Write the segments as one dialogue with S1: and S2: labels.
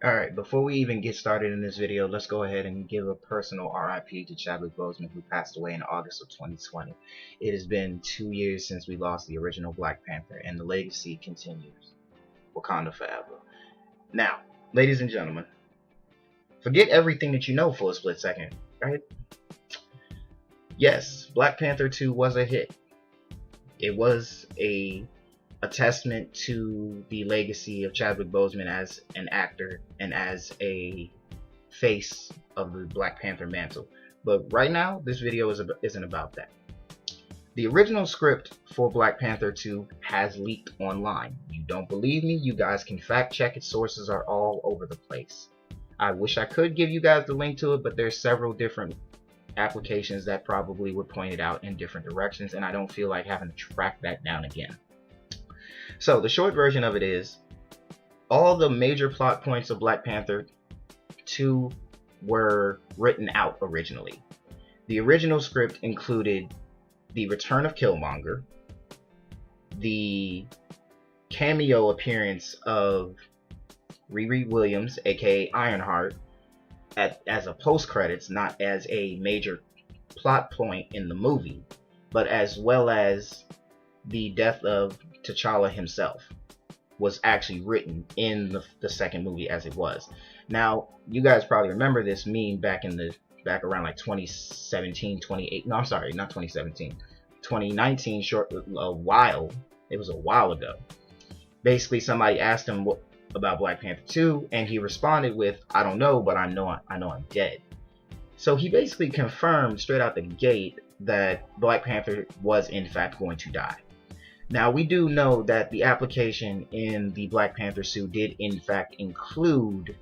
S1: Alright, before we even get started in this video, let's go ahead and give a personal RIP to Chadwick Boseman, who passed away in August of 2020. It has been 2 years since we lost the original Black Panther, and the legacy continues. Wakanda forever. Now, ladies and gentlemen, forget everything that you know for a split second, right? Yes, Black Panther 2 was a hit. It was a testament to the legacy of Chadwick Boseman as an actor and as a face of the Black Panther mantle. But right now, this video isn't about that. The original script for Black Panther 2 has leaked online. You don't believe me? You guys can fact check it. Sources are all over the place. I wish I could give you guys the link to it, but there's several different applications that probably would point it out in different directions, and I don't feel like having to track that down again. So the short version of it is, all the major plot points of Black Panther 2 were written out originally. The original script included the return of Killmonger, the cameo appearance of Riri Williams, aka Ironheart, as a post-credits, not as a major plot point in the movie, but as well as the death of T'Challa himself was actually written in the second movie as it was. Now, you guys probably remember this meme back around like 2017, 2018. No, I'm sorry, not 2017. 2019, it was a while ago. Basically, somebody asked him about Black Panther 2, and he responded with, "I don't know, but I know I'm dead." So he basically confirmed straight out the gate that Black Panther was in fact going to die. Now, we do know that the application in the Black Panther suit did in fact include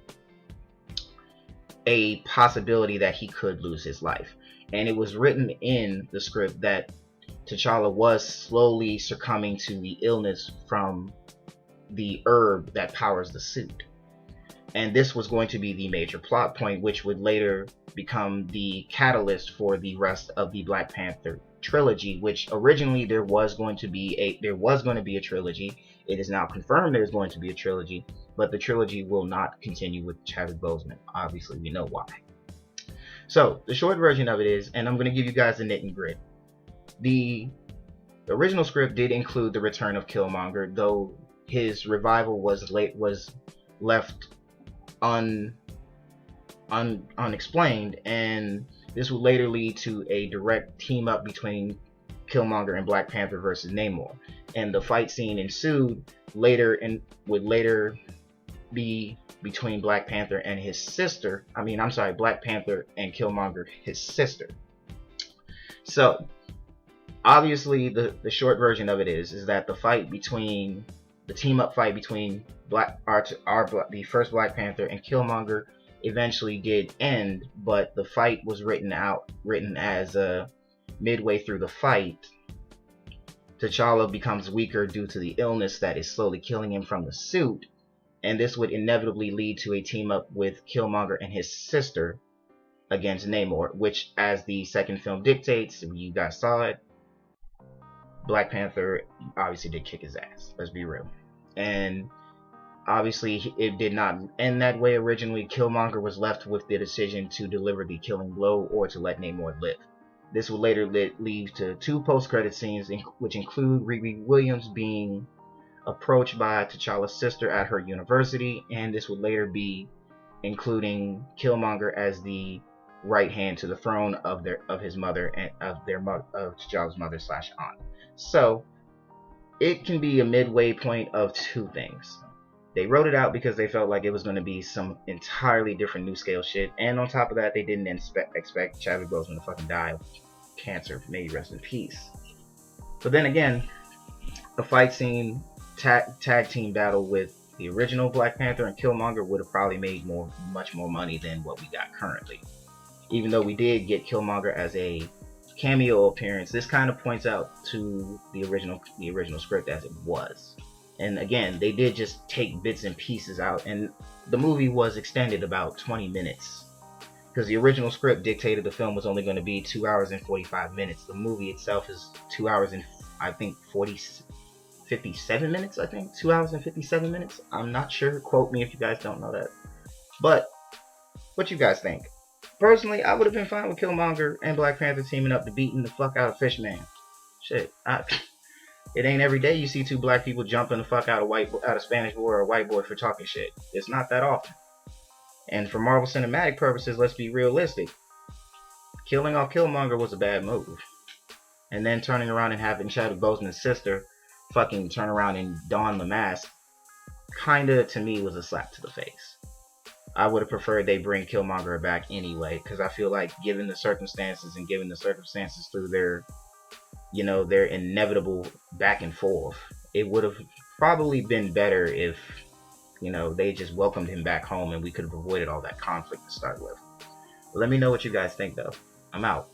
S1: a possibility that he could lose his life. And it was written in the script that T'Challa was slowly succumbing to the illness from the herb that powers the suit. And this was going to be the major plot point, which would later become the catalyst for the rest of the Black Panther trilogy, which originally there was going to be a trilogy. It is now confirmed there's going to be a trilogy, but the trilogy will not continue with Chadwick Boseman. Obviously, we know why. So the short version of it is, and I'm going to give you guys the nit and grit. The original script did include the return of Killmonger, though his revival was left unexplained, and this would later lead to a direct team up between Killmonger and Black Panther versus Namor, and the fight scene ensued would later be between Black Panther and his sister. Black Panther and Killmonger, his sister. So obviously the short version of it is that the team up fight between the first Black Panther and Killmonger eventually did end, but the fight was written as midway through the fight, T'Challa becomes weaker due to the illness that is slowly killing him from the suit, and this would inevitably lead to a team up with Killmonger and his sister against Namor, which, as the second film dictates, you guys saw it, Black Panther obviously did kick his ass, let's be real. And obviously it did not end that way originally. Killmonger was left with the decision to deliver the killing blow or to let Namor live. This would later lead to two post-credit scenes, which include Riri Williams being approached by T'Challa's sister at her university, and this would later be including Killmonger as the right hand to the throne of his mother and of T'Challa's mother / aunt. So it can be a midway point of two things. They wrote it out because they felt like it was going to be some entirely different new scale shit, and on top of that, they didn't expect Chadwick Boseman to fucking die of cancer. May he rest in peace. But then again, a fight scene tag team battle with The original Black Panther and Killmonger would have probably made much more money than what we got currently. Even though we did get Killmonger as a cameo appearance, this kind of points out to the original script as it was. And again, they did just take bits and pieces out, and the movie was extended about 20 minutes because the original script dictated the film was only going to be 2 hours and 45 minutes. The movie itself is 2 hours and I think 57 minutes. I think 2 hours and 57 minutes. I'm not sure. Quote me if you guys don't know that. But what you guys think? Personally, I would have been fine with Killmonger and Black Panther teaming up to beating the fuck out of Fishman. Shit, it ain't every day you see two black people jumping the fuck out of Spanish boy or a white boy for talking shit. It's not that often. And for Marvel cinematic purposes, let's be realistic. Killing off Killmonger was a bad move. And then turning around and having Chadwick Boseman's sister fucking turn around and don the mask, kinda to me was a slap to the face. I would have preferred they bring Killmonger back anyway, because I feel like given the circumstances through their inevitable back and forth, it would have probably been better if, they just welcomed him back home and we could have avoided all that conflict to start with. Let me know what you guys think though. I'm out.